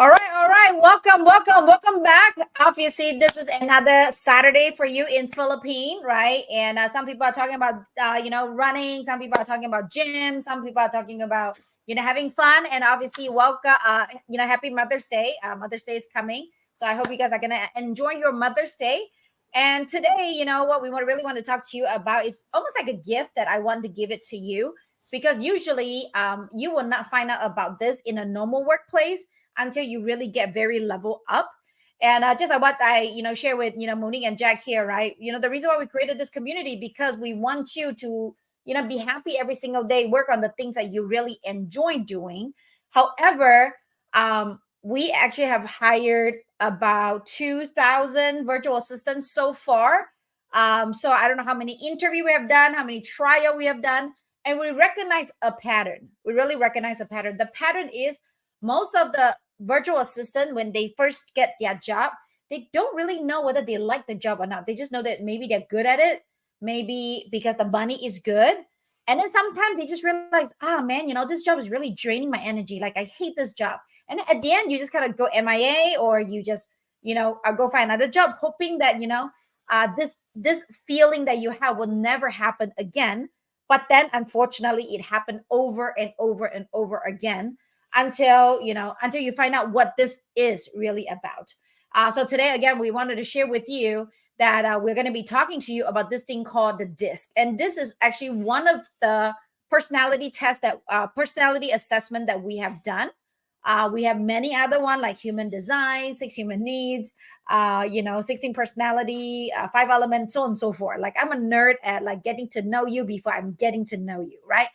All right, all right. Welcome back. Obviously, this is another Saturday for you in Philippines, right? And some people are talking about, running. Some people are talking about gym. Some people are talking about, having fun. And obviously, welcome, happy Mother's Day. Mother's Day is coming. So I hope you guys are going to enjoy your Mother's Day. And today, what we really want to talk to you about is almost like a gift that I want to give it to you, because usually you will not find out about this in a normal workplace until you really get very level up. And just what I, share with, Monique and Jack here, right? The reason why we created this community, because we want you to, be happy every single day, work on the things that you really enjoy doing. However, we actually have hired about 2,000 virtual assistants so far. So I don't know how many interview we have done, how many trial we have done, and we recognize a pattern. We really recognize a pattern. The pattern is most of the virtual assistant, when they first get their job, they don't really know whether they like the job or not. They just know that maybe they're good at it, maybe because the money is good. And then sometimes they just realize, man, this job is really draining my energy. Like, I hate this job. And at the end, you just kind of go MIA, or you just, go find another job, hoping that, this feeling that you have will never happen again. But then, unfortunately, it happened over and over and over again until you find out what this is really about. So today, again, we wanted to share with you that we're going to be talking to you about this thing called the DISC. And this is actually one of the personality tests that personality assessment that we have done. We have many other one, like human design, 6 human needs, 16 personality, 5 elements, so on and so forth. Like, I'm a nerd at like getting to know you before I'm getting to know you, right?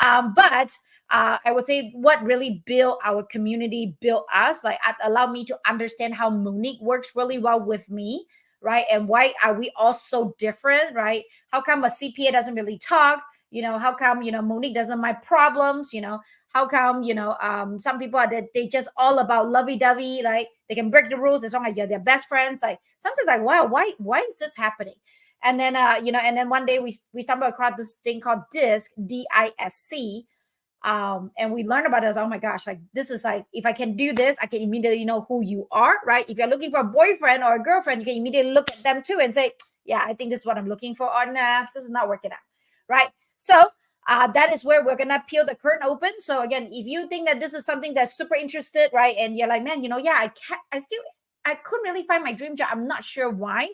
But I would say what really built our community, built us, like allowed me to understand how Monique works really well with me, right? And why are we all so different, right? How come a CPA doesn't really talk? How come, Monique doesn't mind problems? How come, some people are that they just all about lovey-dovey, like they can break the rules as long as you're their best friends. Like sometimes like, wow, why is this happening? And then, and then one day we stumbled across this thing called DISC, DISC. And we learned about it. Oh my gosh, like this is like, if I can do this, I can immediately know who you are, right? If you're looking for a boyfriend or a girlfriend, you can immediately look at them too and say, yeah, I think this is what I'm looking for, or nah, this is not working out, right? So that is where we're gonna peel the curtain open. So again, if you think that this is something that's super interested, right, and you're like, man, I couldn't really find my dream job, I'm not sure why,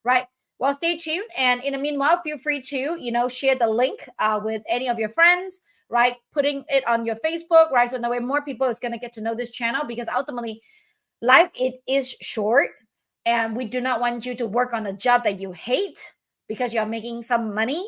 right? Well, stay tuned. And in the meanwhile, feel free to, share the link with any of your friends, right? Putting it on your Facebook, right? So that way more people is going to get to know this channel, because ultimately life, it is short, and we do not want you to work on a job that you hate because you're making some money.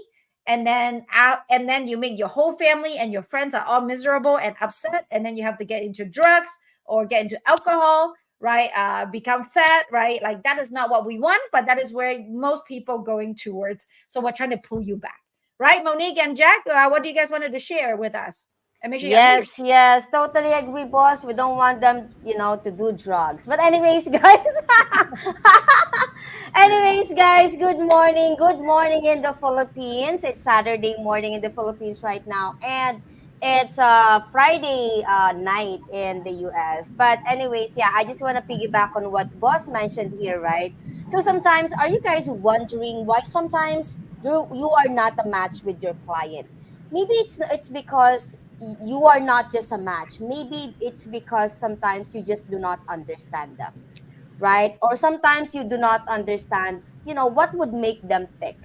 And then you make your whole family and your friends are all miserable and upset. And then you have to get into drugs or get into alcohol, right? Become fat, right? Like that is not what we want, but that is where most people going towards. So we're trying to pull you back. Right, Monique and Jack, what do you guys wanted to share with us? And make sure you Yes, totally agree, boss. We don't want them, to do drugs. But anyways, guys. Good morning. Good morning in the Philippines. It's Saturday morning in the Philippines right now. And it's Friday night in the US. But anyways, yeah, I just want to piggyback on what boss mentioned here, right? So sometimes, are you guys wondering why sometimes you are not a match with your client? Maybe it's because you are not just a match. Maybe it's because sometimes you just do not understand them, right? Or sometimes you do not understand, what would make them tick,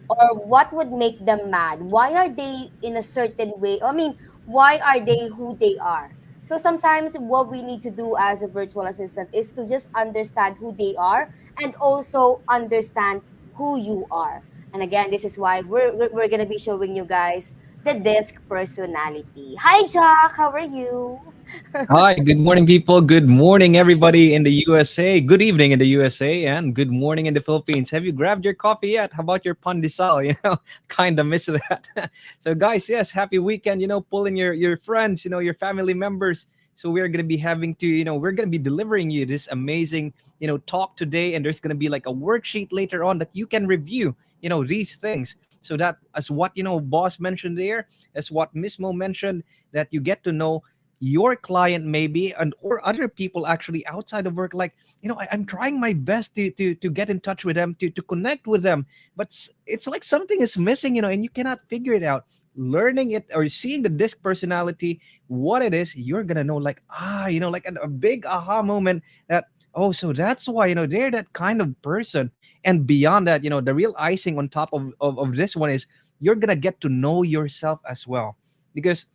or what would make them mad. Why are they in a certain way? I mean, why are they who they are? So sometimes what we need to do as a virtual assistant is to just understand who they are, and also understand who you are. And again, this is why we're going to be showing you guys the disc personality. Hi, Jack. How are you? Hi, good morning, people. Good morning, everybody in the USA. Good evening in the USA, and good morning in the Philippines. Have you grabbed your coffee yet? How about your pandesal? Kind of miss that. So, guys, yes, happy weekend. Pull in your friends, your family members. So we're gonna be having to, we're gonna be delivering you this amazing, talk today, and there's gonna be like a worksheet later on that you can review, these things. So that, as what boss mentioned there, as what Miss Mo mentioned, that you get to know your client maybe, and or other people actually outside of work, like I'm trying my best to get in touch with them, to connect with them, but it's like something is missing, and you cannot figure it out. Learning it or seeing the disc personality, what it is, you're gonna know, like, like a big aha moment, that, oh, so that's why, they're that kind of person. And beyond that, the real icing on top of this one is, you're gonna get to know yourself as well. Because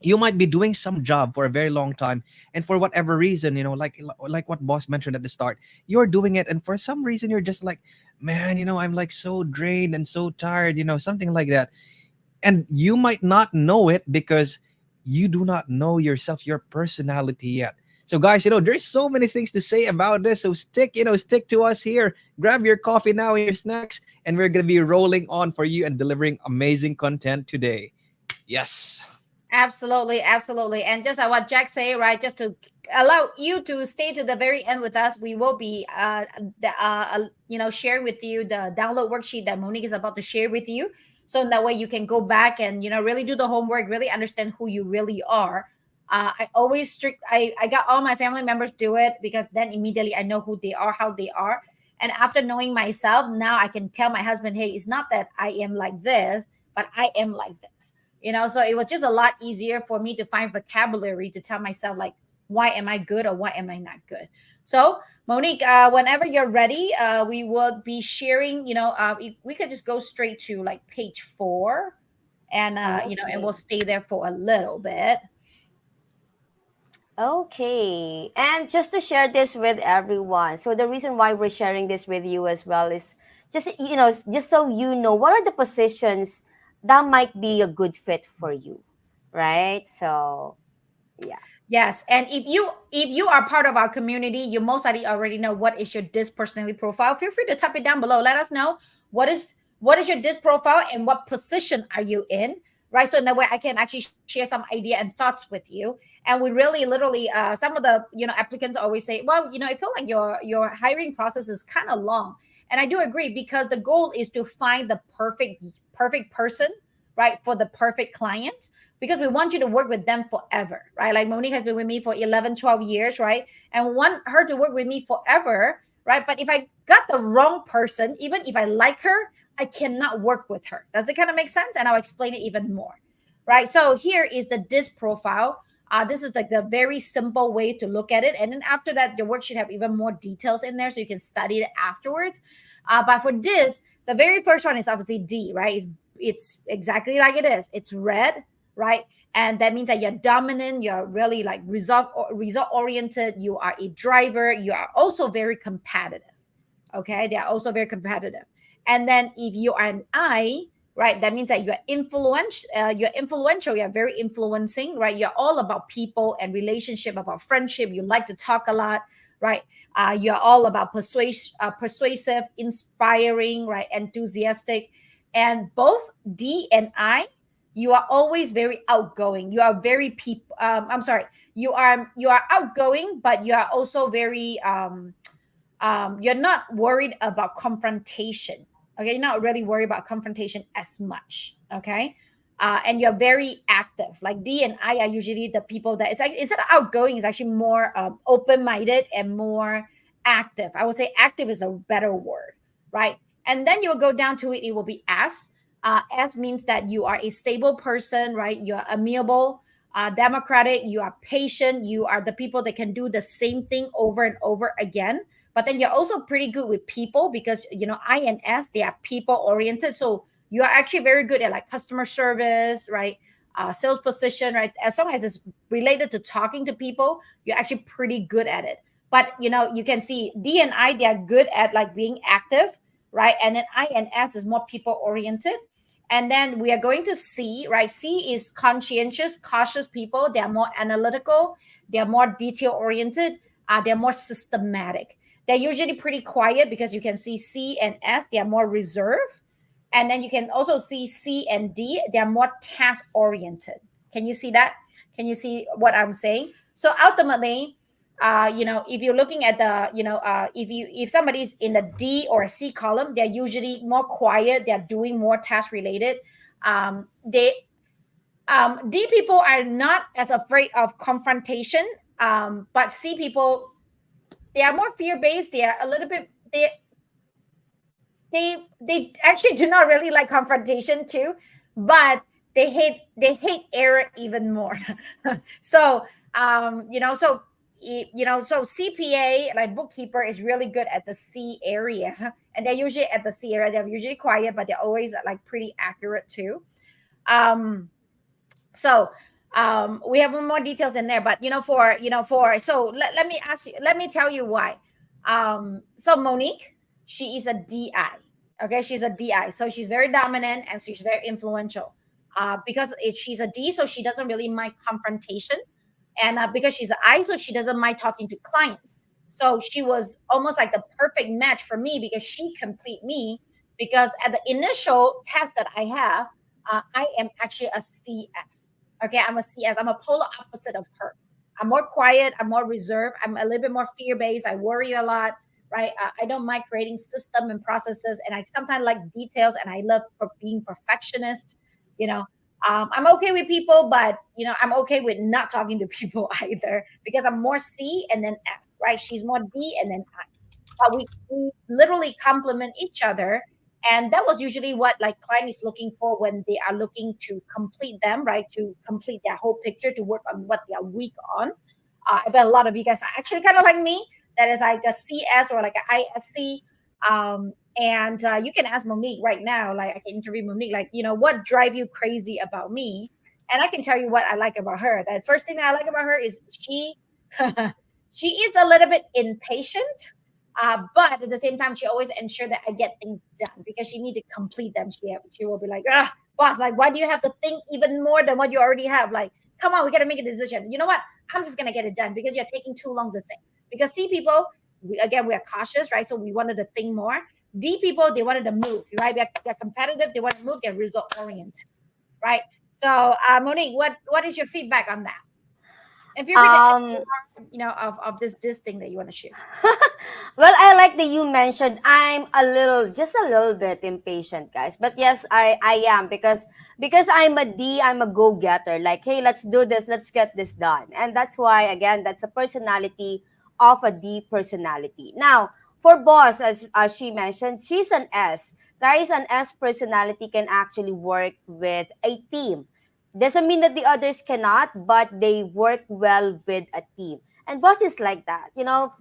you might be doing some job for a very long time, and for whatever reason, like what boss mentioned at the start, you're doing it, and for some reason you're just like, man, I'm like so drained and so tired, something like that. And you might not know it because you do not know yourself, your personality yet. So guys, there's so many things to say about this, so stick to us here. Grab your coffee now and your snacks, and we're going to be rolling on for you and delivering amazing content today. Yes. Absolutely, absolutely. And just what Jack say, right? Just to allow you to stay to the very end with us, we will be sharing with you the download worksheet that Monique is about to share with you. So in that way you can go back and really do the homework, really understand who you really are. I always strict I got all my family members do it, because then immediately I know who they are, how they are. And after knowing myself, now I can tell my husband, hey, it's not that I am like this, but I am like this. So it was just a lot easier for me to find vocabulary to tell myself, like, why am I good or why am I not good. So Monique, whenever you're ready, we will be sharing, we could just go straight to like page 4, and and we'll Okay. stay there for a little bit. Okay. And just to share this with everyone. So the reason why we're sharing this with you as well is just so you know what are the positions that might be a good fit for you, right? So, yeah. Yes, and if you are part of our community, you most likely already know what is your disc personality profile. Feel free to type it down below. Let us know what is what is your disc profile and what position are you in, right? So in that way, I can actually share some idea and thoughts with you. And we really, literally, some of the applicants always say, well, I feel like your hiring process is kind of long, and I do agree, because the goal is to find the perfect person, right, for the perfect client, because we want you to work with them forever, right? Like Monique has been with me for 11, 12 years, right? And want her to work with me forever, right? But if I got the wrong person, even if I like her, I cannot work with her. Does it kind of make sense? And I'll explain it even more, right? So here is the disc profile. This is like the very simple way to look at it. And then after that, your work should have even more details in there so you can study it afterwards. But for this, the very first one is obviously D, right? It's exactly like it is. It's red, right? And that means that you're dominant, you're really like result oriented, you are a driver, you are also very competitive. Okay, they are also very competitive. And then if you are an I, right, that means that you're influential, you're very influencing, right? You're all about people and relationship, about friendship, you like to talk a lot, right? You're all about persuasive, inspiring, right, enthusiastic. And both D and I, you are always very outgoing, you are very people I'm sorry, you are outgoing, but you are also very you're not worried about confrontation. Okay, you're not really worried about confrontation as much. Okay. And you're very active. Like D and I are usually the people that it's like, instead of outgoing, it's actually more open-minded and more active. I would say active is a better word, right? And then you will go down to it, it will be S. S means that you are a stable person, right? You're amiable. democratic, you are patient, you are the people that can do the same thing over and over again. But then you're also pretty good with people because INS, they are people oriented. So you are actually very good at like customer service, right? Sales position, right? As long as it's related to talking to people, you're actually pretty good at it. But you can see D and I, they are good at like being active, right? And then INS is more people oriented. And then we are going to C, right? C is conscientious, cautious people. They are more analytical. They are more detail oriented. They're more systematic. They're usually pretty quiet because you can see C and S, they are more reserved. And then you can also see C and D, they are more task oriented. Can you see that? Can you see what I'm saying? So ultimately, if you're looking at the, if somebody's in the D or C column, they're usually more quiet. They're doing more task related. They D people are not as afraid of confrontation, but C people, they are more fear based. They are a little bit they actually do not really like confrontation too, but they hate error even more. So so CPA, like bookkeeper, is really good at the C area, and they're usually at the C area. They're usually quiet, but they're always like pretty accurate too. um so we have more details in there, but for so let me ask you, let me tell you why. So Monique, she is a DI. Okay, she's a DI, so she's very dominant and she's very influential. Because she's a D, so she doesn't really mind confrontation, and because she's an I, so she doesn't mind talking to clients. So she was almost like the perfect match for me because she complete me. Because at the initial test that I have, I am actually a CS. Okay, I'm a CS. I'm a polar opposite of her. I'm more quiet. I'm more reserved. I'm a little bit more fear based. I worry a lot, right? I don't mind creating system and processes, and I sometimes like details, and I love being perfectionist. You know, I'm okay with people, but I'm okay with not talking to people either because I'm more C and then S, right? She's more D and then I. But we literally complement each other, and that was usually what like client is looking for when they are looking to complete them, right? To complete their whole picture, to work on what they are weak on. I bet a lot of you guys are actually kind of like me, that is like a CS or like an ISC. And you can ask Monique right now, like I can interview Monique, like, what drive you crazy about me? And I can tell you what I like about her. The first thing that I like about her is she she is a little bit impatient, but at the same time, she always ensure that I get things done because she need to complete them. She will be like, boss, like, why do you have to think even more than what you already have? Like, come on, we got to make a decision. You know what? I'm just gonna get it done because you're taking too long to think. Because C people, we are cautious, right? So we wanted to think more. D people, they wanted to move, right? They're competitive. They want to move. They're result oriented, right? So, Monique, what is your feedback on that? And feel free to Um, of this thing that you want to share. well, I like that you mentioned I'm just a little bit impatient, guys. But yes, I am because I'm a D, I'm a go getter. Like, hey, let's do this, let's get this done, and that's why again, that's a personality of a D personality. Now, for boss, as she mentioned, she's an S. Guys, an S personality can actually work with a team. Doesn't mean that the others cannot, but they work well with a team. And boss is like that.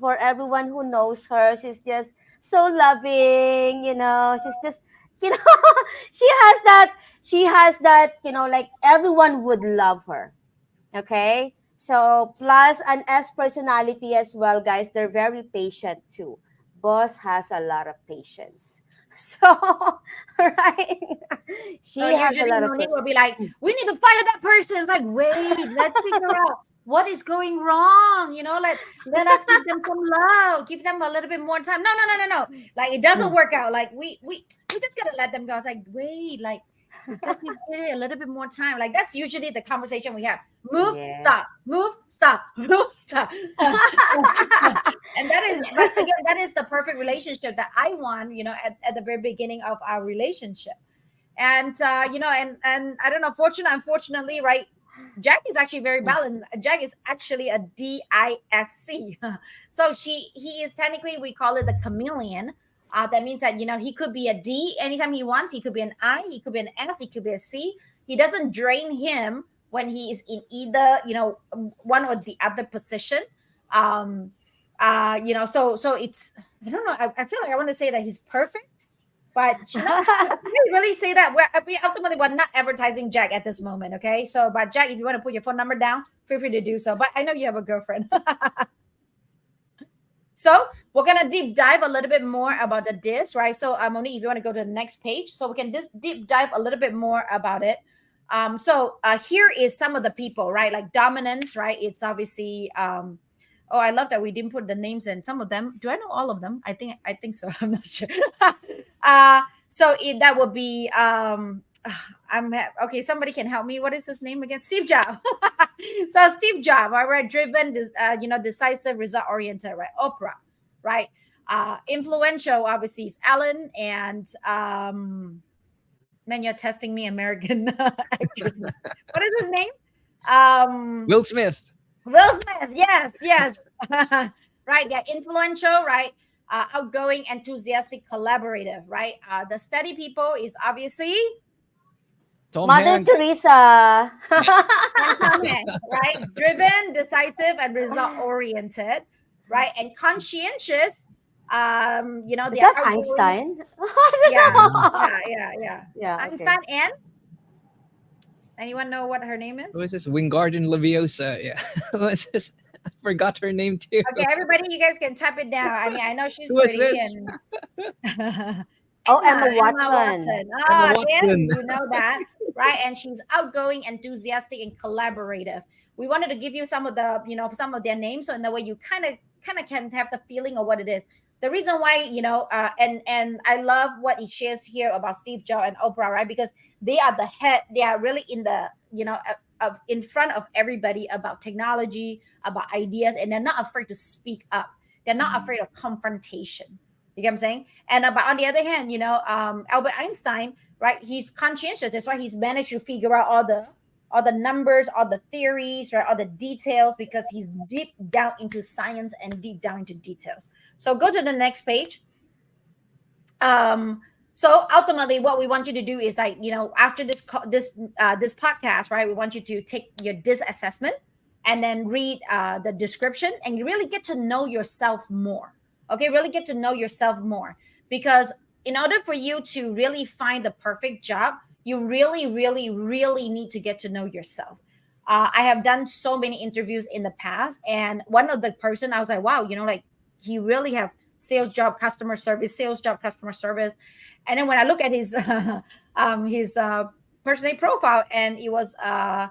For everyone who knows her, she's just so loving, she's just, you know, she has that, like everyone would love her. Okay? So, plus an S personality as well, guys. They're very patient too. Boss has a lot of patience. So, right? So She has a usually lot of Monique will be patience. like, "We need to fire that person." It's like, wait, let's figure out what is going wrong. Let us give them some love, give them a little bit more time. No, no, no, no, no. Like it doesn't work out. Like we just gotta let them go. It's like, wait, like we gotta give it a little bit more time. Like that's usually the conversation we have. Move, Yeah. stop, move, stop, move, stop. And that is, but again, that is the perfect relationship that I want. At the very beginning of our relationship. And and I don't know, unfortunately, right, Jack is actually very balanced. Jack is actually a DISC. So he is technically, we call it the chameleon. That means that he could be a D anytime he wants. He could be an I, he could be an S, he could be a C. He doesn't drain him when he is in either, one or the other position. um so it's, I don't know, I feel like I want to say that he's perfect, but can we really say that? We ultimately, we're not advertising Jack at this moment, okay? So, but Jack, if you want to put your phone number down, feel free to do so, but I know you have a girlfriend. So we're gonna deep dive a little bit more about the disc, right? So Monique, if you want to go to the next page, so we can just deep dive a little bit more about it. Here is some of the people, right? Like dominance, right? It's obviously oh, I love that we didn't put the names in. Some of them, do I know all of them? I think so. I'm not sure. That would be okay. Somebody can help me. What is his name again? Steve Jobs. So Steve Jobs, right? Right, driven, decisive, result oriented, right? Oprah, right? Influential, obviously, is Ellen, and man, you're testing me, American actress. What is his name? Will Smith. Will Smith. Yes, yes. Right. They're influential, right? Outgoing, enthusiastic, collaborative, right? The steady people is obviously Tom Mother Hanks. Teresa. and Tom Hanks, right? Driven, decisive, and result oriented, right? And conscientious. Is They're that outgoing. Einstein? Yeah, Mm. yeah. Yeah, okay. Einstein and anyone know what her name Who is? is this? Wingardium Leviosa. Yeah. Who is this? I forgot her name too. Okay, everybody, you guys can type it down. I mean, I know she's Who is pretty this? and Oh, Emma Emma Watson. Watson. Emma Ah, there Watson. you know that, right? And she's outgoing, enthusiastic, and collaborative. We wanted to give you some of the, some of their names, so in that way you kind of can have the feeling of what it is. The reason why, and I love what it shares here about Steve Jobs and Oprah, right? Because they are the head. They are really in the, of in front of everybody about technology, about ideas, and they're not afraid to speak up. They're not afraid of confrontation. You get what I'm saying? And but on the other hand, Albert Einstein, right? He's conscientious. That's why he's managed to figure out all the numbers, all the theories, right? All the details, because he's deep down into science and deep down into details. So go to the next page. So ultimately what we want you to do is, like, after this podcast, right, we want you to take your disc assessment and then read the description, and you really get to know yourself more. Okay, really get to know yourself more, because in order for you to really find the perfect job, you really really really need to get to know yourself. I have done so many interviews in the past, and one of the person, I was like, wow, like, he really have sales job, customer service, sales job, customer service. And then when I look at his personal profile, and it was I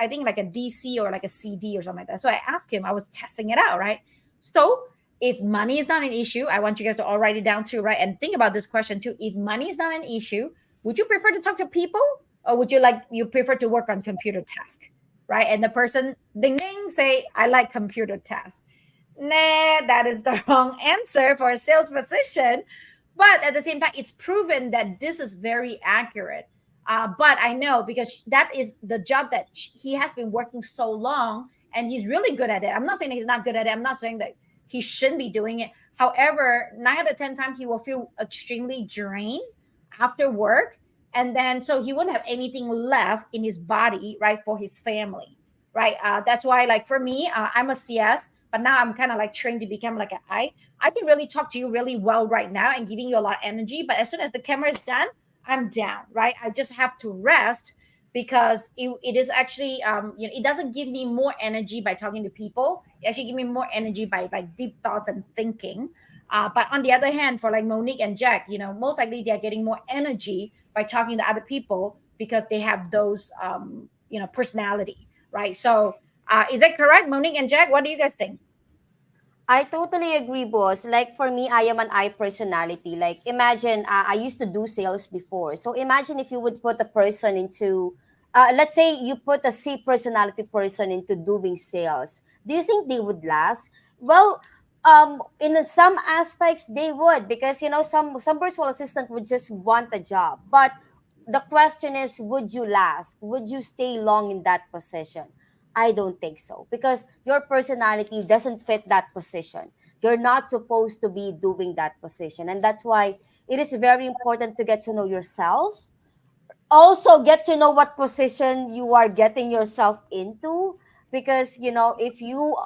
think like a DC or like a CD or something like that. So I asked him, I was testing it out, right? So if money is not an issue, I want you guys to all write it down too, right? And think about this question too. If money is not an issue, would you prefer to talk to people, or would you prefer to work on computer task, right? And the person, ding ding, say, I like computer tasks. Nah, that is the wrong answer for a sales position. But at the same time, it's proven that this is very accurate. But I know, because that is the job that he has been working so long, and he's really good at it. I'm not saying that he's not good at it. I'm not saying that he shouldn't be doing it. However, 9 out of 10 times he will feel extremely drained after work. And then so he wouldn't have anything left in his body, right, for his family, right? That's why, like, for me, I'm a CS, but now I'm kind of like trained to become like an I can really talk to you really well right now and giving you a lot of energy. But as soon as the camera is done, I'm down, right? I just have to rest, because it is actually, it doesn't give me more energy by talking to people. It actually give me more energy by like deep thoughts and thinking. But on the other hand, for like Monique and Jack, most likely they're getting more energy by talking to other people, because they have those, personality, right? So is that correct, Monique and Jack? What do you guys think? I totally agree, boss. Like for me, I am an I personality. Like imagine I used to do sales before. So imagine if you would put a person into, let's say you put a C personality person into doing sales. Do you think they would last? Well, in some aspects they would, because some virtual assistant would just want a job, but the question is, would you last? Would you stay long in that position? I don't think so, because your personality doesn't fit that position. You're not supposed to be doing that position. And that's why it is very important to get to know yourself, also get to know what position you are getting yourself into, because if you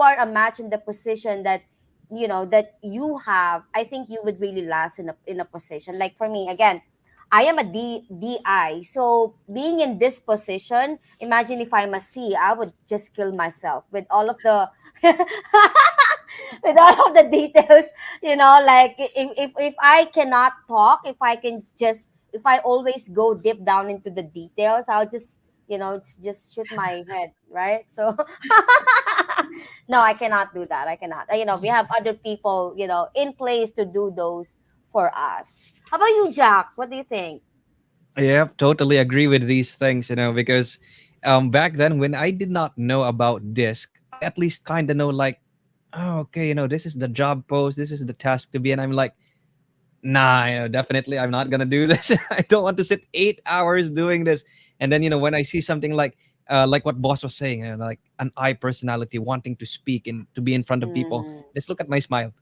are a match in the position that that you have, I think you would really last in a position. Like for me, again, I am a DI, so being in this position, imagine if I'm a C, I would just kill myself with all of the with all of the details, like if I cannot talk, if I can just, if I always go deep down into the details, I'll just, it's just shoot my head, right? So no, I cannot do that. I cannot. We have other people, in place to do those for us. How about you, Jack? What do you think? Yep, totally agree with these things, because back then when I did not know about disc, I at least kind of know like, oh, okay, this is the job post, this is the task to be, and I'm like, nah, definitely I'm not gonna do this. I don't want to sit 8 hours doing this. And then when I see something like what boss was saying, like an I personality wanting to speak and to be in front of people, Mm. just look at my smile.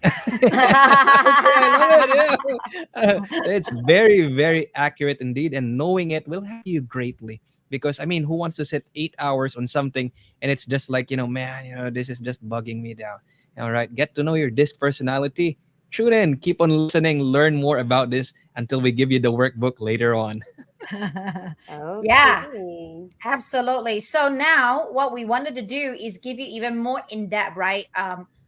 Okay, I love it. Yeah. It's very, very accurate indeed. And knowing it will help you greatly. Because, I mean, who wants to sit 8 hours on something and it's just like, man, this is just bugging me down. All right. Get to know your disc personality. Tune in, keep on listening, learn more about this until we give you the workbook later on. Yeah. Okay. Absolutely. So now what we wanted to do is give you even more in depth, right?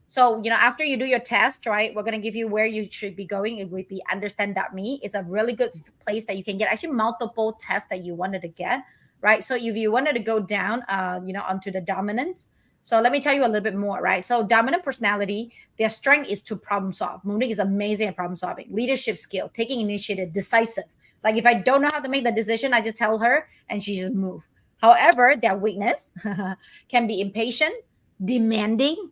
So after you do your test, right, we're gonna give you where you should be going. It would be understand.me. It's a really good place that you can get actually multiple tests that you wanted to get, right? So if you wanted to go down onto the dominant. So let me tell you a little bit more, right? So dominant personality, their strength is to problem solve. Monique is amazing at problem solving, leadership skill, taking initiative, decisive. Like if I don't know how to make the decision, I just tell her and she just move. However, their weakness can be impatient, demanding,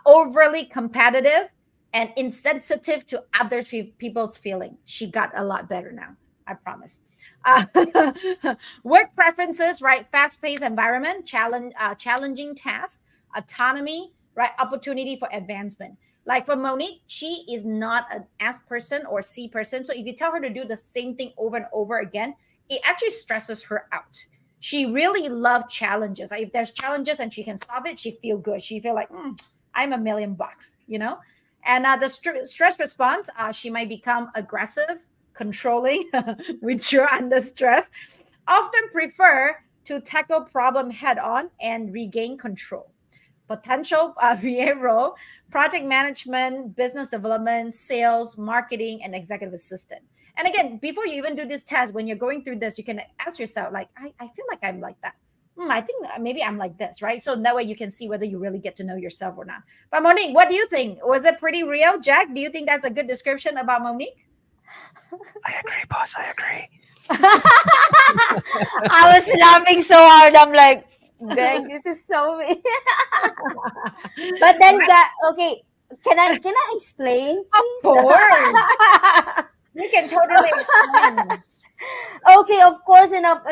overly competitive, and insensitive to others' people's feeling. She got a lot better now, I promise. Uh, Work preferences, right? Fast-paced environment, challenging tasks, autonomy, right? Opportunity for advancement. Like for Monique, she is not an S person or C person. So if you tell her to do the same thing over and over again, it actually stresses her out. She really loved challenges. Like if there's challenges and she can solve it, she feel good. She feel like I'm $1 million. And the stress response, she might become aggressive, controlling, withdraw under stress, often prefer to tackle problem head on and regain control. Potential VA role, project management, business development, sales, marketing, and executive assistant. And again, before you even do this test, when you're going through this, you can ask yourself, like, I feel like I'm like that. I think maybe I'm like this, right? So that way you can see whether you really get to know yourself or not. But Monique, what do you think? Was it pretty real? Jack, do you think that's a good description about Monique? I agree, boss. I agree. I was laughing so hard. I'm like, dang, this is so me. But then, okay, can I explain, Of please? course. You can totally explain. Okay, of course, in a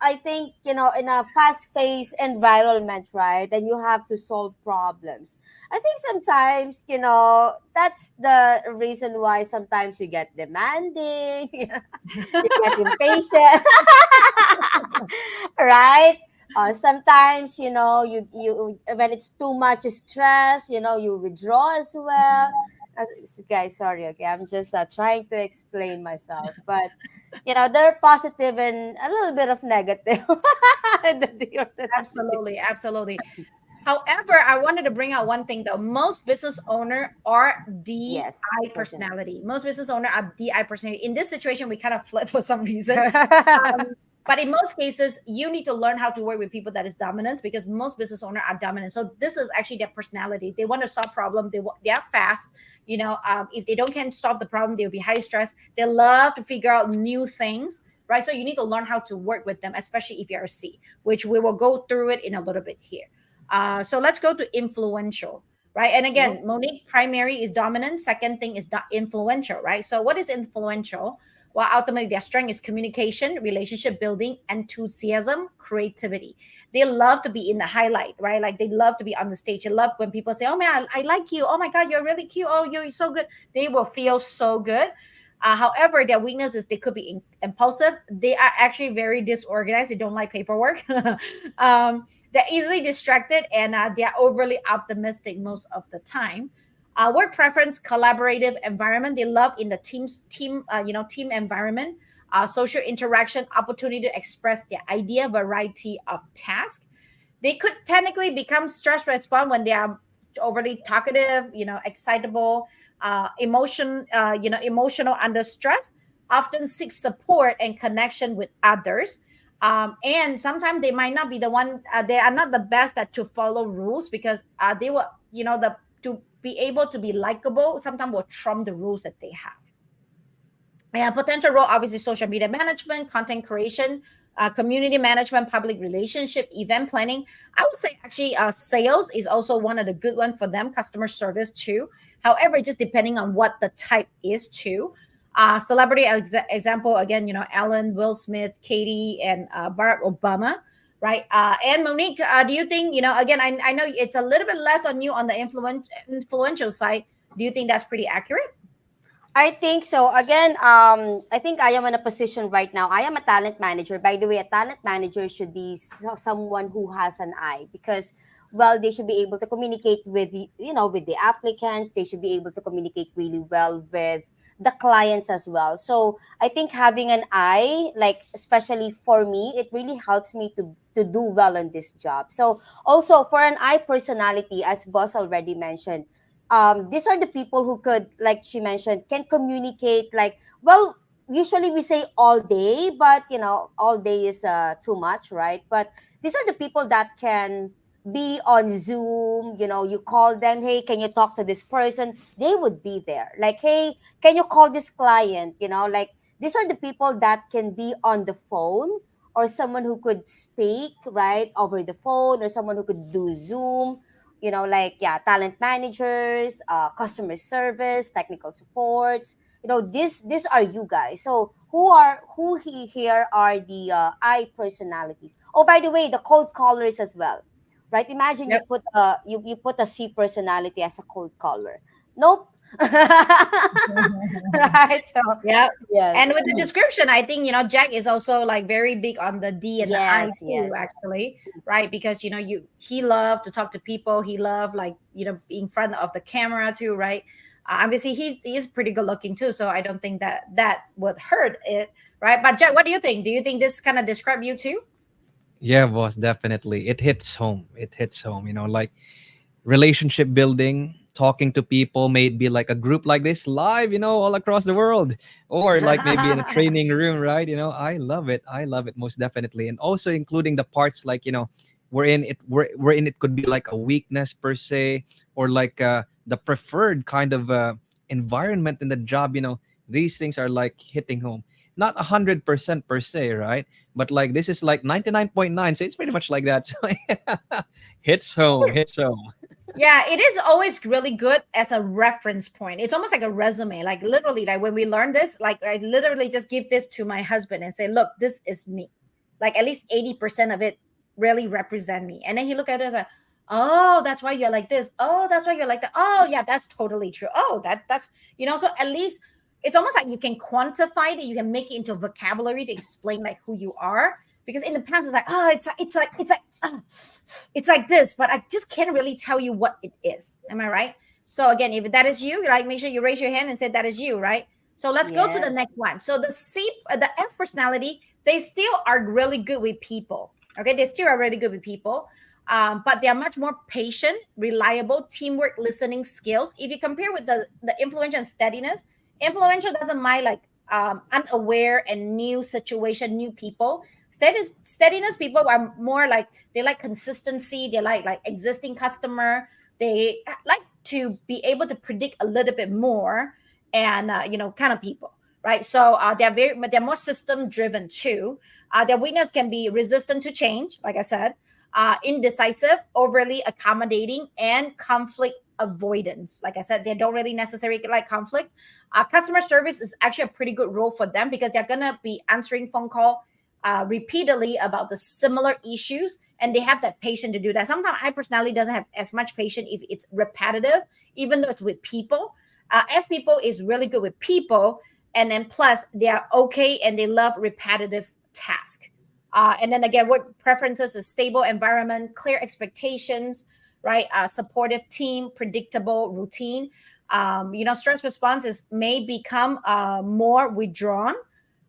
I think, in a fast-paced environment, right? And you have to solve problems. I think sometimes, that's the reason why sometimes you get demanding, you get impatient, right? Sometimes, you when it's too much stress, you withdraw as well. Guys, sorry, okay, I'm just trying to explain myself, but they're positive and a little bit of negative. Absolutely, absolutely. However, I wanted to bring out one thing though. Most business owner are Yes, DI definitely. personality. Most business owner are DI personality. In this situation, we kind of flip for some reason. But in most cases, you need to learn how to work with people that is dominant because most business owner are dominant. So this is actually their personality. They want to solve problem. They are fast. If they don't can solve the problem, they'll be high stress. They love to figure out new things. Right. So you need to learn how to work with them, especially if you're a C, which we will go through it in a little bit here. So let's go to influential, right? And again, Okay. Monique primary is dominant. Second thing is influential, right? So what is influential? Well, ultimately, their strength is communication, relationship building, enthusiasm, creativity. They love to be in the highlight, right? Like they love to be on the stage. They love when people say, "Oh man, I like you. Oh my God, you're really cute. Oh, you're so good." They will feel so good. However, their weakness is they could be impulsive. They are actually very disorganized. They don't like paperwork. They're easily distracted, and they are overly optimistic most of the time. Work preference, collaborative environment. They love in the team environment, social interaction, opportunity to express their idea, variety of tasks. They could technically become stress response when they are overly talkative, excitable, emotional under stress, often seek support and connection with others. And sometimes they might not be the one, they are not the best at to follow rules, because they will, the to be able to be likable sometimes will trump the rules that they have. Yeah, potential role obviously social media management, content creation, community management, public relationship, event planning. I would say actually sales is also one of the good one for them. Customer service too. However, just depending on what the type is too. Celebrity example again, Ellen, Will Smith, Katie, and Barack Obama. Right. And Monique, do you think, again, I know it's a little bit less on you on the influential side. Do you think that's pretty accurate? I think so. Again, I think I am in a position right now. I am a talent manager. By the way, a talent manager should be someone who has an eye, because, well, they should be able to communicate with with the applicants. They should be able to communicate really well with the clients as well. So I think having an eye, like especially for me, it really helps me to do well in this job. So also for an eye personality, as boss already mentioned, these are the people who could, like she mentioned, can communicate, like, well, usually we say all day, but all day is too much, right? But these are the people that can be on Zoom. You call them, hey, can you talk to this person? They would be there. Like, hey, can you call this client? Like, these are the people that can be on the phone, or someone who could speak right over the phone, or someone who could do Zoom. Like, yeah, talent managers, customer service, technical supports. These are you guys. So here are the I personalities. Oh, by the way, the cold callers as well, right? Imagine you Yep. put you put a C personality as a cold caller. Nope. Right. So Yeah. yes. And with the description, I think, Jack is also like very big on the D and the I Yes, too, yes. actually, right? Because, he loved to talk to people. He loved like, being in front of the camera too, right? Obviously, he's pretty good looking too. So I don't think that would hurt it, right? But Jack, what do you think? Do you think this kind of describe you too? Yeah, boss, definitely. It hits home. It hits home. Like relationship building, talking to people, may it be like a group like this live, all across the world, or like maybe in a training room, right? I love it. I love it most definitely. And also including the parts like, we're in it could be like a weakness per se, or like the preferred kind of environment in the job, these things are like hitting home. Not 100% per se, right? But like this is like 99.9. So it's pretty much like that. So yeah, hits home, hits home. Yeah, it is always really good as a reference point. It's almost like a resume. Like literally, like when we learn this, like I literally just give this to my husband and say, "Look, this is me." Like at least 80% of it really represent me. And then he look at it and like, "Oh, that's why you're like this. Oh, that's why you're like that. Oh, yeah, that's totally true. Oh, that's so at least it's almost like you can quantify it, you can make it into vocabulary to explain like who you are. Because in the past it's like, oh, it's like this, but I just can't really tell you what it is. Am I right? So again, if that is you, like make sure you raise your hand and say that is you, right? So let's go to the Yes. next one. So the S personality, they still are really good with people. Okay, they still are really good with people, but they are much more patient, reliable, teamwork, listening skills. If you compare with the influential and steadiness, influential doesn't mind like unaware and new situation, new people. Steadiness people are more like they like consistency. They like existing customer. They like to be able to predict a little bit more, and kind of people, right? So they're more system driven too. Their weakness can be resistant to change, like I said, indecisive, overly accommodating, and conflict avoidance. Like I said, they don't really necessarily like conflict. Customer service is actually a pretty good role for them because they're gonna be answering phone call repeatedly about the similar issues, and they have that patience to do that. Sometimes I personally doesn't have as much patience if it's repetitive, even though it's with people. As people is really good with people, And then plus they are okay and they love repetitive tasks. And then again, work preferences is stable environment, clear expectations, right? Supportive team, predictable routine. Stress responses may become more withdrawn,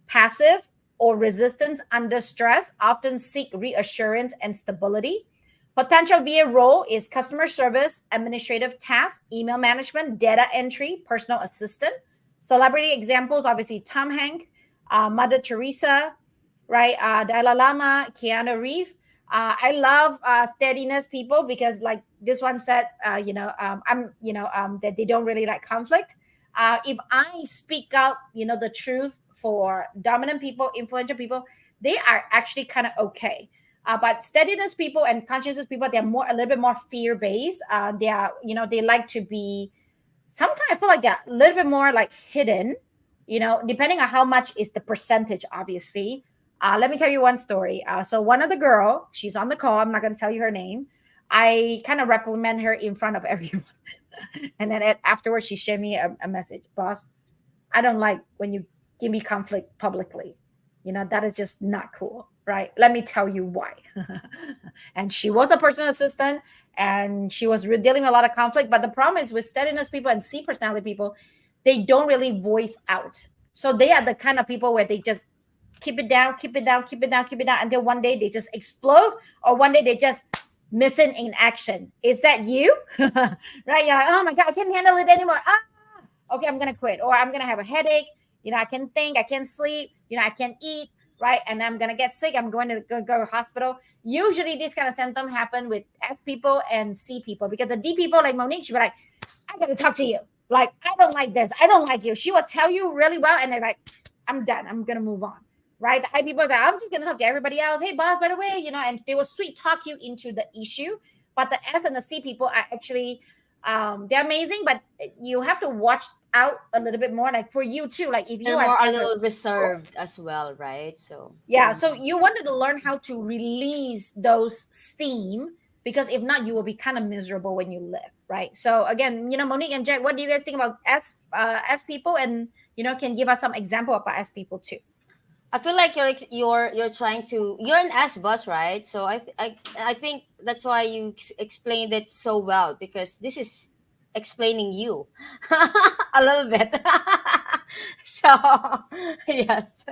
passive, or resistance under stress, often seek reassurance and stability. Potential VA role is customer service, administrative tasks, email management, data entry, personal assistant. Celebrity examples, obviously Tom Hanks, Mother Teresa, right? Dalai Lama, Keanu Reeves. I love steadiness people because, like this one said, that they don't really like conflict. If I speak out, the truth for dominant people, influential people, they are actually kind of okay. But steadiness people and conscientious people, they're more a little bit more fear based. They are, they like to be. Sometimes I feel like they're a little bit more like hidden, depending on how much is the percentage, obviously. Let me tell you one story. So one of the girl, she's on the call. I'm not going to tell you her name. I kind of reprimand her in front of everyone. And then afterwards, she shared me a message. Boss, I don't like when you give me conflict publicly. That is just not cool, right? Let me tell you why. And she was a personal assistant and she was dealing with a lot of conflict. But the problem is with steadiness people and C personality people, they don't really voice out. So they are the kind of people where they just keep it down, keep it down, keep it down, keep it down until one day they just explode, or one day they just missing in action. Is that you? Right? You're like, oh my God, I can't handle it anymore. Okay, I'm gonna quit, or I'm gonna have a headache. I can think, I can sleep, I can eat, right? And I'm gonna get sick. I'm going to go to hospital. Usually, these kind of symptoms happen with F people and C people, because the D people, like Monique, she'll be like, I gotta talk to you. Like, I don't like this. I don't like you. She will tell you really well, and they're like, I'm done. I'm gonna move on. Right? The I people is like, I'm just gonna talk to everybody else. Hey, boss, by the way, and they will sweet talk you into the issue. But the S and the C people are actually they're amazing, but you have to watch out a little bit more. Like for you too, like if you They're are more a as a little reserved as well, right? So yeah, so you wanted to learn how to release those steam, because if not, you will be kind of miserable when you live, right? So again, Monique and Jack, what do you guys think about S people, and can give us some example about S people too? I feel like you're trying to, you're an S boss, right? So I think that's why you explained it so well, because this is explaining you a little bit. So yes,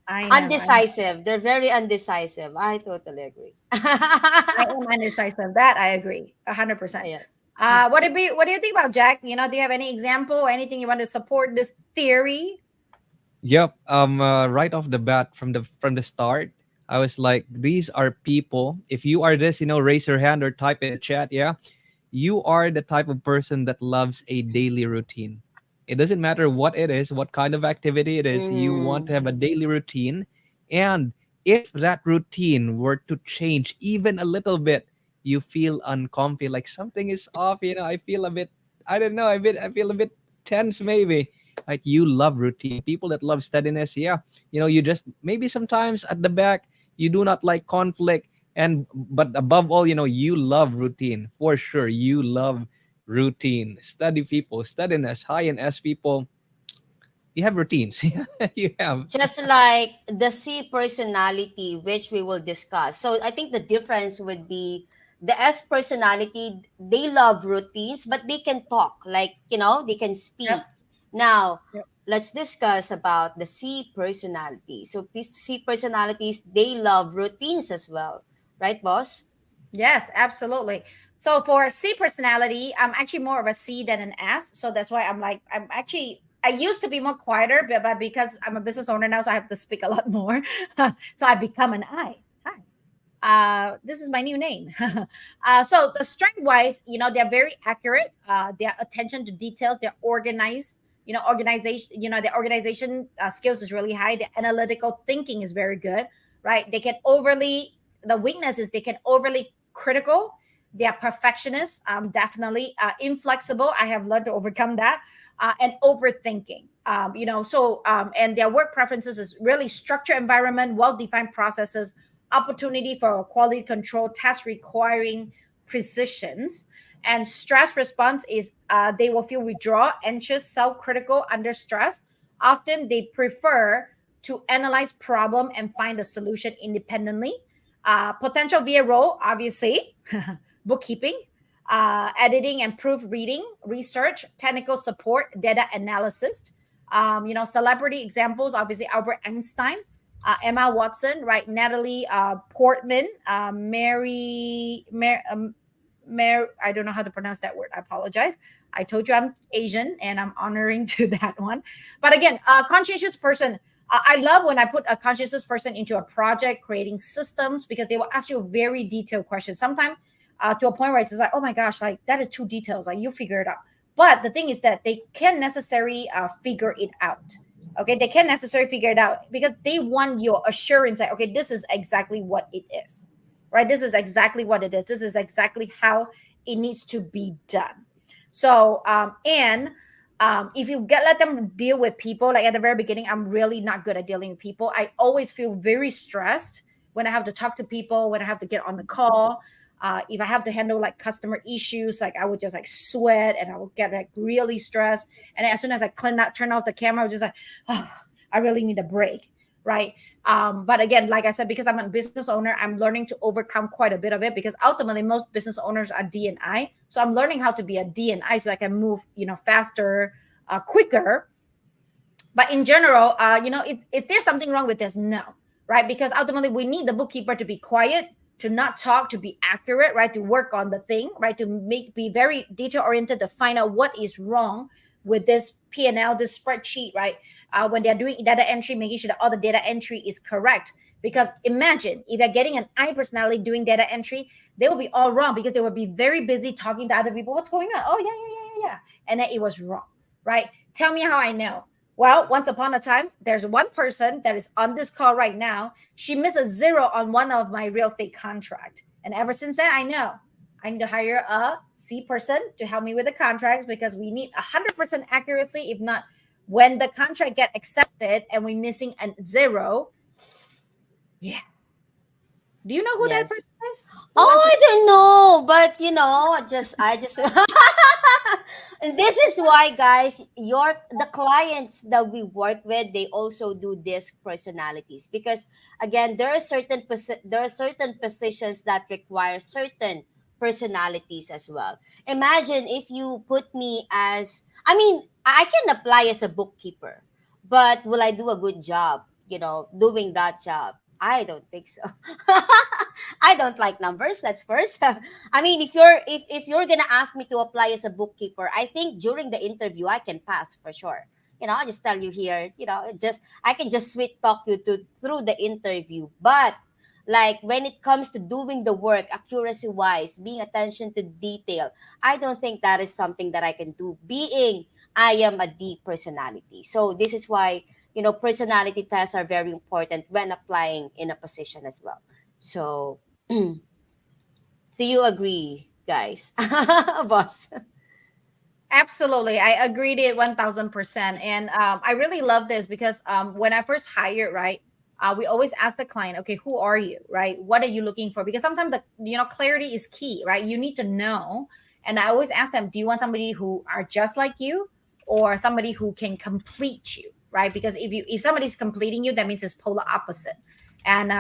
I know. undecisive. They're very undecisive. I totally agree. I am indecisive. That I agree, 100%. Yeah. What do you think about Jack? Do you have any example or anything you want to support this theory? Yep. Right off the bat, from the start, I was like, these are people. If you are this, raise your hand or type in the chat. Yeah, you are the type of person that loves a daily routine. It doesn't matter what it is, what kind of activity it is. You want to Mm. have a daily routine, and if that routine were to change even a little bit, you feel uncomfy, like something is off. I feel a bit. I don't know. I feel a bit tense, maybe. Like, you love routine. People that love steadiness, yeah. You just maybe sometimes at the back you do not like conflict, but above all, you love routine for sure. You love routine. Steady people, steadiness, high and S people, you have routines. You have. Just like the C personality, which we will discuss. So I think the difference would be the S personality, they love routines, but they can talk, like, they can Yep. speak. Now, Yep. let's discuss about the C personality. So C personalities, they love routines as well. Right, boss? Yes, absolutely. So for C personality, I'm actually more of a C than an S. So that's why I used to be more quieter, but because I'm a business owner now, so I have to speak a lot more. So I become an I. Hi. This is my new name. So the strength wise, they're very accurate. Their attention to details, they're organized. Their organization skills is really high. The analytical thinking is very good, right? The weakness is they can overly critical. They are perfectionists, definitely inflexible. I have learned to overcome that, and overthinking. And their work preferences is really structured environment, well-defined processes, opportunity for quality control, tasks requiring precisions. And stress response is they will feel withdrawn, anxious, self-critical under stress. Often they prefer to analyze problem and find a solution independently. Potential via role, obviously, bookkeeping, editing and proofreading, research, technical support, data analysis. Celebrity examples, obviously Albert Einstein, Emma Watson, right? Natalie Portman, I don't know how to pronounce that word. I apologize. I told you I'm Asian and I'm honoring to that one. But again, a conscientious person. I love when I put a conscientious person into a project, creating systems, because they will ask you very detailed questions. Sometimes to a point where it's like, oh my gosh, like that is too detailed. Like you figure it out. But the thing is that they can necessarily figure it out. Okay, they can necessarily figure it out because they want your assurance that okay, this is exactly what it is, right? This is exactly what it is. This is exactly how it needs to be done. So, if you let them deal with people, like at the very beginning, I'm really not good at dealing with people. I always feel very stressed when I have to talk to people, when I have to get on the call. If I have to handle like customer issues, like I would just like sweat and I would get like really stressed. And as soon as I turn off the camera, I was just like, oh, I really need a break, right? But again, like I said, because I'm a business owner, I'm learning to overcome quite a bit of it because ultimately most business owners are D&I. So I'm learning how to be a D&I so I can move, faster, quicker. But in general, is there something wrong with this? No, right? Because ultimately we need the bookkeeper to be quiet, to not talk, to be accurate, right? To work on the thing, right? To be very detail oriented, to find out what is wrong with this P&L, this spreadsheet, right? When they're doing data entry, making sure that all the data entry is correct. Because imagine if you're getting an I personality doing data entry, they will be all wrong because they will be very busy talking to other people. What's going on? Oh, yeah. And then it was wrong, right? Tell me how I know. Well, once upon a time, there's one person that is on this call right now. She missed a zero on one of my real estate contract. And ever since then, I know I need to hire a C person to help me with the contracts because we need 100% accuracy. If not, when the contract get accepted and we're missing a zero, yeah. Do you know who that Yes. person is? Oh, I don't know, but I just and this is why, guys, the clients that we work with, they also do disc personalities because again, there are certain positions that require certain personalities as well. Imagine if you put me as, I mean, I can apply as a bookkeeper, but will I do a good job, doing that job? I don't think so. I don't like numbers. That's first. I mean, if you're gonna ask me to apply as a bookkeeper, I think during the interview I can pass for sure. I'll just tell you here. I can just sweet talk you through the interview. But like when it comes to doing the work, accuracy wise, being attention to detail, I don't think that is something that I can do. Being I am a D personality, so this is why personality tests are very important when applying in a position as well. So, do you agree, guys? Boss. Absolutely. I agreed it 1000%. And I really love this because when I first hired, right, we always ask the client, okay, who are you, right? What are you looking for? Because sometimes clarity is key, right? You need to know. And I always ask them, do you want somebody who are just like you or somebody who can complete you, right? Because if somebody's completing you, that means it's polar opposite. And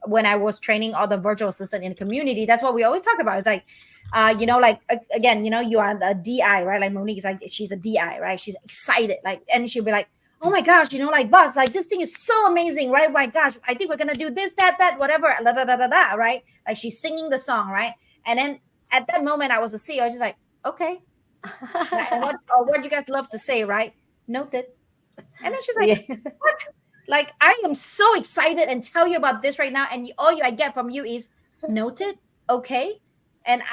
when I was training all the virtual assistant in the community, that's what we always talk about. It's like, again, you are the DI, right? Like Monique is like, she's a DI, right? She's excited, like, and she'll be like, oh my gosh, like, boss, like this thing is so amazing, right? My gosh, I think we're gonna do this, that, whatever, da, da, da, da, da, right? Like she's singing the song, right? And then at that moment, I was a CEO, I was just like, okay, and what you guys love to say, right? Noted. And then she's like, Yeah. what? Like, I am so excited and tell you about this right now. And all I get from you is noted. Okay. And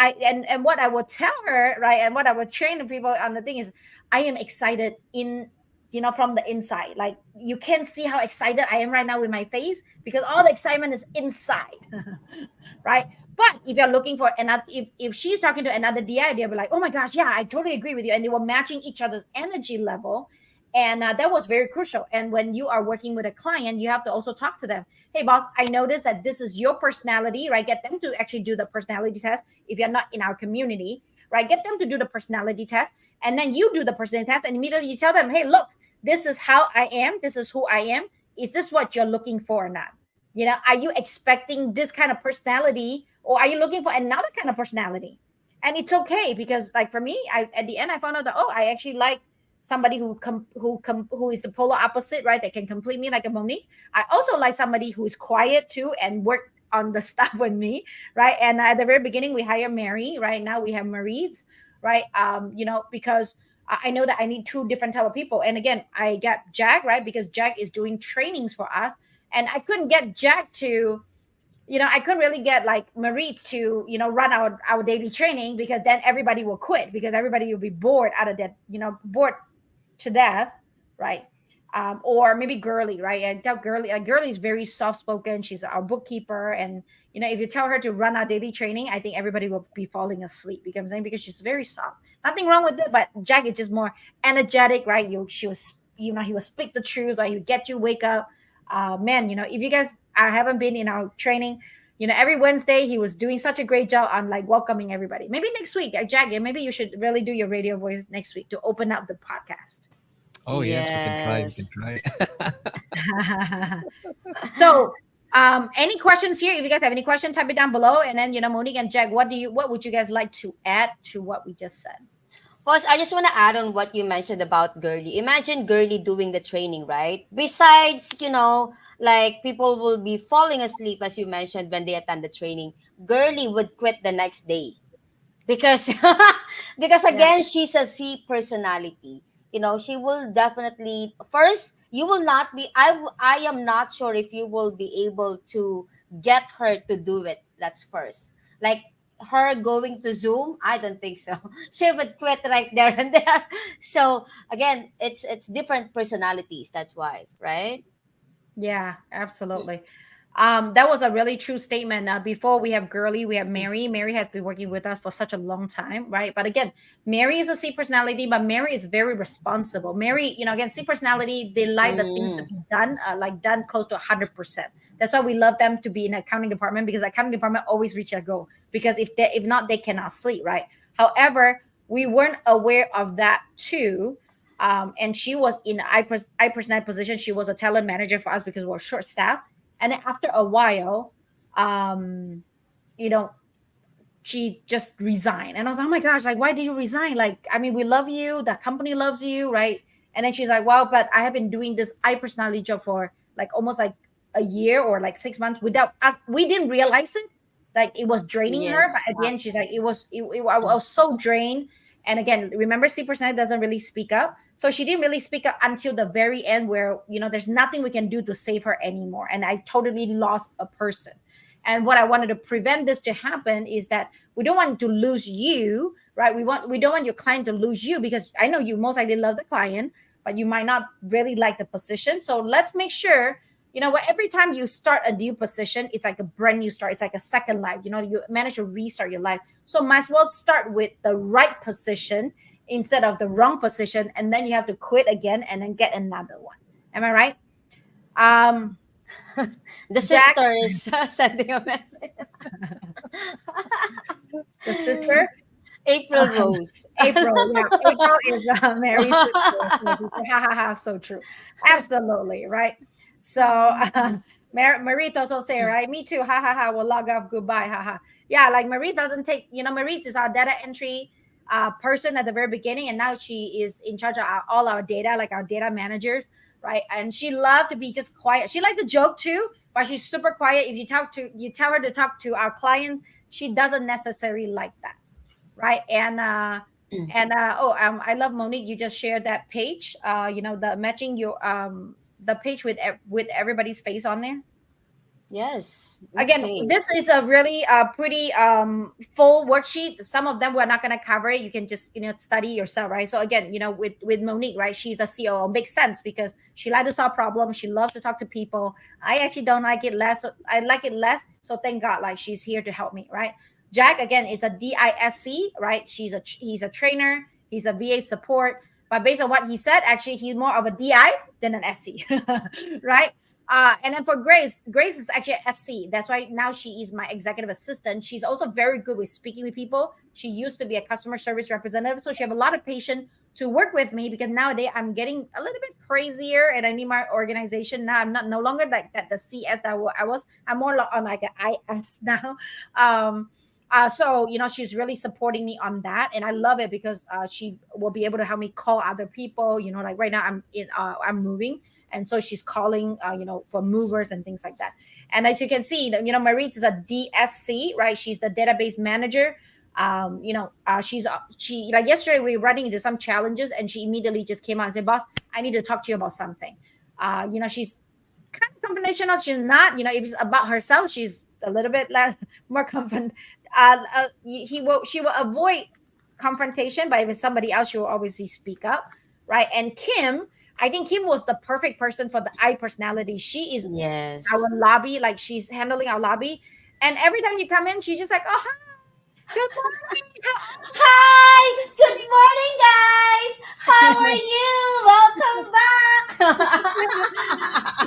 what I would tell her, right? And what I would train the people on the thing is I am excited from the inside. Like you can't see how excited I am right now with my face because all the excitement is inside. Right. But if you're looking for another, if she's talking to another DI, they'll be like, oh my gosh, yeah, I totally agree with you. And they were matching each other's energy level. And that was very crucial. And when you are working with a client, you have to also talk to them. Hey boss, I noticed that this is your personality, right? Get them to actually do the personality test. If you're not in our community, right, get them to do the personality test, and then you do the personality test, and immediately you tell them, hey, look, this is how I am, this is who I am. Is this what you're looking for or not? Are you expecting this kind of personality, or are you looking for another kind of personality? And it's okay, because like for me, I at the end I found out that, oh, I actually like somebody who is the polar opposite, right? That can complete me, like a Monique. I also like somebody who is quiet too and work on the stuff with me, right? And at the very beginning, we hire Mary. Right now, we have Maries, right? Because I know that I need two different type of people. And again, I got Jack, right? Because Jack is doing trainings for us, and I couldn't get Jack to I couldn't really get like Marie to, run our daily training, because then everybody will quit, because everybody will be bored out of that, bored to death, right? Or maybe Girly, right? And tell Girly, Girly is very soft spoken. She's our bookkeeper, and if you tell her to run our daily training, I think everybody will be falling asleep. Because I'm saying, because she's very soft. Nothing wrong with it, but Jack is just more energetic, right? He will speak the truth, right? He would get you wake up. Man, if you guys haven't been in our training, every Wednesday he was doing such a great job on like welcoming everybody. Maybe next week, Jack, maybe you should really do your radio voice next week to open up the podcast. Oh yes, we can try. We can Yes. try. So, any questions here? If you guys have any questions, type it down below. And then, Monique and Jack, what would you guys like to add to what we just said? First, I just want to add on what you mentioned about Girly. Imagine Girly doing the training, right? Besides, like people will be falling asleep, as you mentioned, when they attend the training. Girly would quit the next day because because Yeah. again, she's a C personality. She will definitely first. You will not be. I am not sure if you will be able to get her to do it. That's first. Like her going to Zoom, I don't think so. She would quit right there and there. So again, it's different personalities. That's why, right? Yeah, absolutely. That was a really true statement. Before we have Girly, we have Mary. Mary has been working with us for such a long time, right? But again, Mary is a C personality, but Mary is very responsible. Mary, again, C personality, they like the things to Mm, be done, like done close to 100%. That's why we love them to be in accounting department, because accounting department always reach a goal. Because if not, they cannot sleep, right? However, we weren't aware of that too. And she was in I personality position. She was a talent manager for us because we were short staff. And then after a while, um, you know, she just resigned. And I was like, oh my gosh, like, why did you resign? Like, I mean, we love you. The company loves you, right? And then she's like, well, but I have been doing this I personality job for like almost like a year or like 6 months without us. We didn't realize it. Like it was draining her. But yes. at the end, she's like, I was so drained. And again, remember, C percent doesn't really speak up. So she didn't really speak up until the very end where, there's nothing we can do to save her anymore. And I totally lost a person. And what I wanted to prevent this to happen is that we don't want to lose you, right? We don't want your client to lose you, because I know you most likely love the client, but you might not really like the position. So let's make sure, every time you start a new position, it's like a brand new start. It's like a second life. You manage to restart your life. So might as well start with the right position instead of the wrong position, and then you have to quit again and then get another one. Am I right? Um, The Jack, sister is sending a message. the sister. April Rose. April, yeah. April is Mary's sister. So she said, ha ha ha, so true. Absolutely, right? So Marie also say, right? Me too, ha ha ha, we'll log off, goodbye, ha ha. Yeah, like Marie doesn't take, Marie is our data entry person at the very beginning, and now she is in charge of all our data, like our data managers, right? And she loved to be just quiet. She liked to joke too, but she's super quiet. If you tell her to talk to our client, she doesn't necessarily like that, right? I love Monique, you just shared that page, the matching your the page with everybody's face on there. Yes. Again, Okay. this is a really pretty full worksheet. Some of them we're not going to cover it. You can just study yourself, right? So again, with Monique, right, she's the COO. Makes sense because she likes to solve problems. She loves to talk to people. I actually don't like it less. I like it less, so thank God, like, she's here to help me, right? Jack, again, is a DISC, right? He's a trainer. He's a VA support. But based on what he said, actually, he's more of a DI than an SC, right? And then for Grace, Grace is actually a SC. That's why now she is my executive assistant. She's also very good with speaking with people. She used to be a customer service representative, so she have a lot of patience to work with me because nowadays I'm getting a little bit crazier and I need my organization now. I'm not no longer like that the CS that I was. I'm more on like an IS now. So she's really supporting me on that, and I love it because she will be able to help me call other people. Like right now I'm moving, and so she's calling for movers and things like that. And as you can see, Maritz is a DSC, right? She's the database manager. She like yesterday we were running into some challenges, and she immediately just came out and said, "Boss, I need to talk to you about something." She's kind of confrontational. She's not, if it's about herself, she's a little bit less more she will avoid confrontation, but if it's somebody else, she will obviously speak up, right? And Kim, I think Kim was the perfect person for the I personality. She is our Yes. lobby, like she's handling our lobby, and every time you come in, she's just like, "Oh, hi, good morning, Hi, good morning, guys. How are you? Welcome back.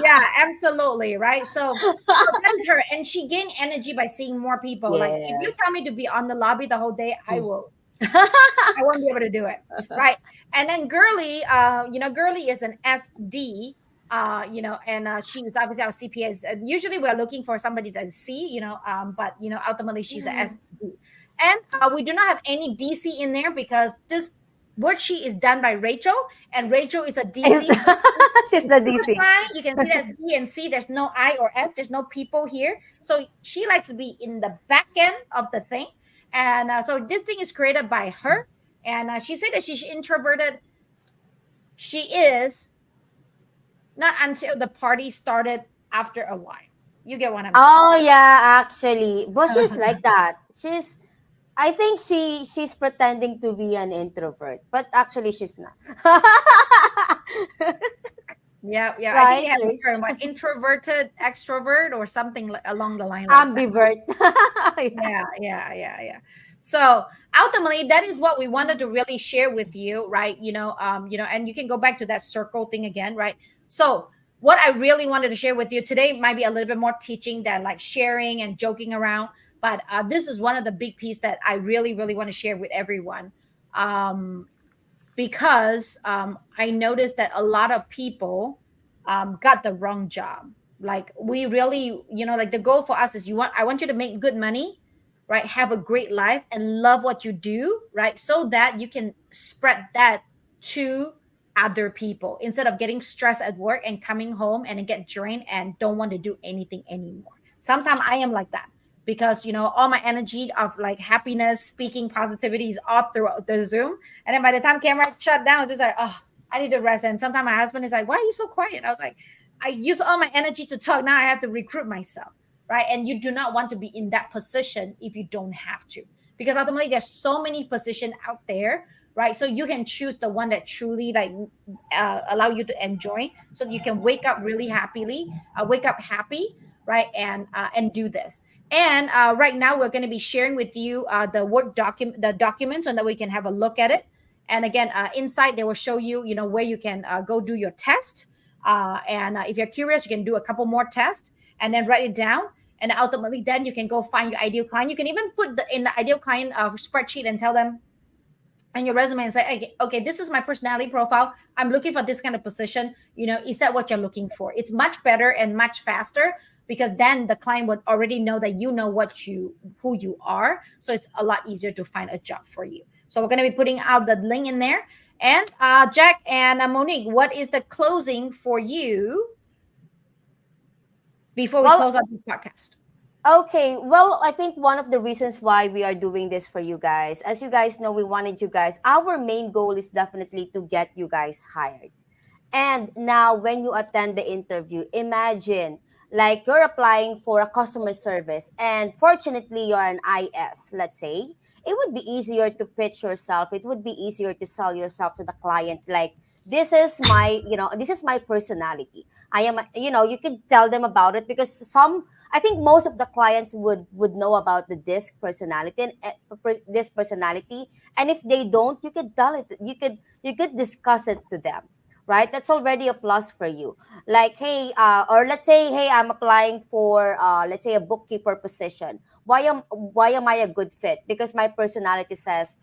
yeah, absolutely, right? So that is her, and she gained energy by seeing more people. Like if you Yes. tell me to be on the lobby the whole day, I won't be able to do it, right? And then Girly, Girly is an SD, and she's obviously our CPS. Usually we're looking for somebody that's C, but ultimately she's a SD. And we do not have any DC in there because this worksheet is done by Rachel, and Rachel is a DC. She's the DC. You can see there's D and C. There's no I or S. There's no people here. So she likes to be in the back end of the thing. And so this thing is created by her. And she said that she's introverted. She is not until the party started after a while. You get what I'm saying? Oh yeah, actually. But she's like that. I think she's pretending to be an introvert, but actually she's not. Yeah, yeah. I think Right, you have a Rich? term, what, introverted, extrovert, or something along the line like that. Ambivert. Yeah. So ultimately, that is what we wanted to really share with you, right? And you can go back to that circle thing again, right? So what I really wanted to share with you today might be a little bit more teaching than like sharing and joking around, but this is one of the big piece that I really, really want to share with everyone. Because I noticed that a lot of people got the wrong job. Like we really, like the goal for us is I want you to make good money, right? Have a great life and love what you do, right? So that you can spread that to other people instead of getting stressed at work and coming home and then get drained and don't want to do anything anymore. Sometimes I am like that because all my energy of like happiness, speaking positivity is all throughout the Zoom, and then by the time camera shut down, it's just like, oh, I need to rest. And sometimes my husband is like, why are you so quiet? I was like, I use all my energy to talk. Now I have to recruit myself, right? And you do not want to be in that position if you don't have to, because ultimately there's so many positions out there, right? So you can choose the one that truly like allow you to enjoy, so you can wake up really happily, wake up happy, right? And do this. And right now we're going to be sharing with you the document so that we can have a look at it. And again, inside they will show you, where you can go do your test. And if you're curious, you can do a couple more tests and then write it down. And ultimately, then you can go find your ideal client. You can even put in the ideal client spreadsheet and tell them and your resume and say, okay, this is my personality profile. I'm looking for this kind of position. Is that what you're looking for? It's much better and much faster because then the client would already know that you know who you are. So it's a lot easier to find a job for you. So we're going to be putting out the link in there. And Jack and Monique, what is the closing for you before we Well, close out this podcast? okay, well, I think one of the reasons why we are doing this for you guys, as you guys know, we wanted you guys, our main goal is definitely to get you guys hired. And now, when you attend the interview, imagine like you're applying for a customer service, and fortunately, you're an IS, let's say. It would be easier to pitch yourself. It would be easier to sell yourself to the client. Like, this is my personality. I am, you could tell them about it because I think most of the clients would know about the disc personality and this personality. And if they don't, you could tell it. you could discuss it to them, right? That's already a plus for you. Like, hey, or let's say, hey, I'm applying for, let's say, a bookkeeper position. Why am I a good fit? Because my personality says,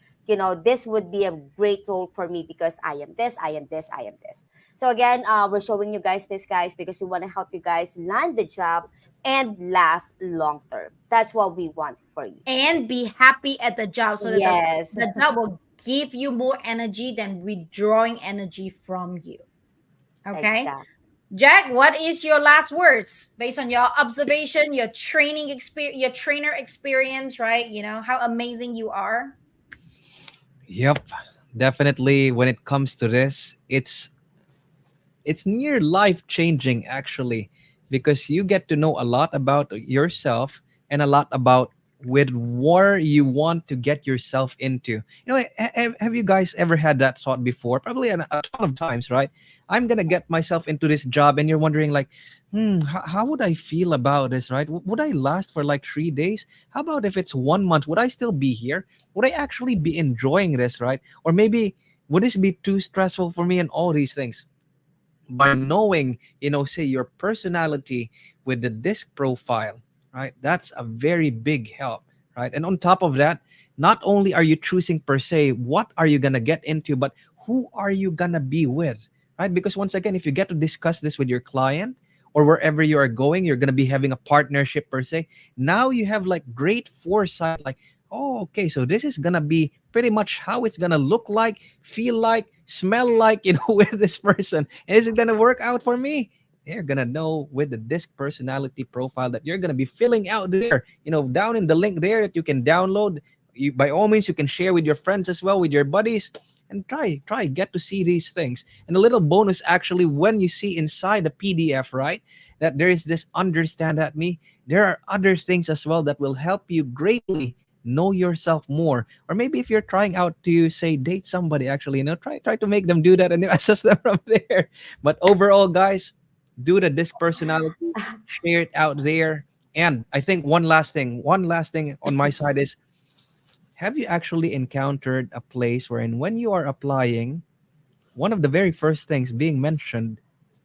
this would be a great role for me because I am this, I am this, I am this. So again, we're showing you guys this, guys, because we want to help you guys land the job and last long term. That's what we want for you. And be happy at the job so that the, Yes. the job will give you more energy than withdrawing energy from you. Okay. Exactly. Jack, what is your last words based on your observation, your training experience, your trainer experience, right? How amazing you are. Yep, definitely. When it comes to this, it's near life changing actually, because you get to know a lot about yourself and a lot about with where you want to get yourself into. Have you guys ever had that thought before? Probably a ton of times, right? I'm gonna get myself into this job, and you're wondering like, how would I feel about this, right? Would I last for like 3 days? How about if it's 1 month? Would I still be here? Would I actually be enjoying this, right? Or maybe would this be too stressful for me, and all these things? By knowing, say your personality with the disc profile, right? That's a very big help, right? And on top of that, not only are you choosing per se what are you gonna get into, but who are you gonna be with, right? Because once again, if you get to discuss this with your client or wherever you are going, you're gonna be having a partnership per se. Now you have like great foresight, like, oh, okay, so this is gonna be pretty much how it's gonna look like, feel like, smell like, with this person. And is it gonna work out for me? They're gonna know with the disc personality profile that you're gonna be filling out there, down in the link there that you can download. By all means, you can share with your friends as well, with your buddies, and get to see these things. And a little bonus actually, when you see inside the PDF, right, that there is this understand that me, there are other things as well that will help you greatly know yourself more. Or maybe if you're trying out to say date somebody, actually, try to make them do that and assess them from there. But overall, guys, do the disc personality, share it out there. And I think one last thing on my side is, have you actually encountered a place wherein when you are applying, one of the very first things being mentioned,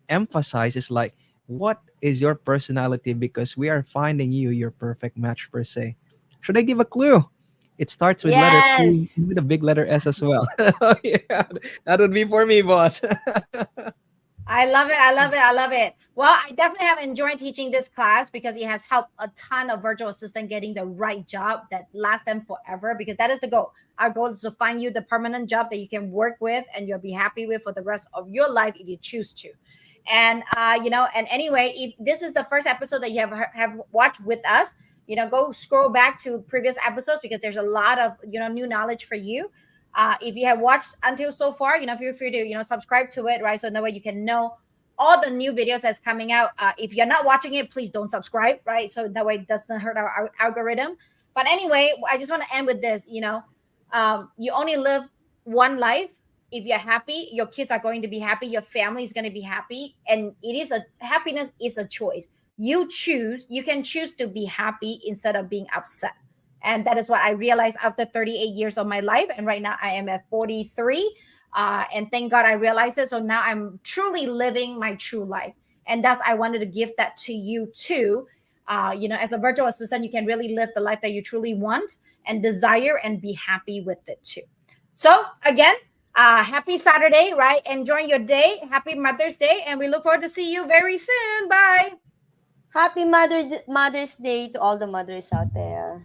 emphasizes like, what is your personality, because we are finding you your perfect match per se. Should I give a clue? It starts with letter P Yes. with a big letter S as well. Yeah, that would be for me, boss. I love it. I love it. I love it. Well, I definitely have enjoyed teaching this class because it has helped a ton of virtual assistant getting the right job that lasts them forever, because that is the goal. Our goal is to find you the permanent job that you can work with and you'll be happy with for the rest of your life if you choose to. And and anyway, if this is the first episode that you have watched with us, go scroll back to previous episodes because there's a lot of new knowledge for you. If you have watched until so far, feel free to subscribe to it, right? So that way you can know all the new videos that's coming out. If you're not watching it, please don't subscribe, right? So that way it doesn't hurt our algorithm. But anyway, I just want to end with this. You only live one life. If you're happy, your kids are going to be happy, your family is going to be happy, and happiness is a choice. You can choose to be happy instead of being upset. And that is what I realized after 38 years of my life. And right now I am at 43. And thank God I realized it. So now I'm truly living my true life. And thus I wanted to give that to you too. As a virtual assistant, you can really live the life that you truly want and desire and be happy with it too. So again, happy Saturday, right? Enjoy your day. Happy Mother's Day. And we look forward to see you very soon. Bye. Happy Mother's Day to all the mothers out there.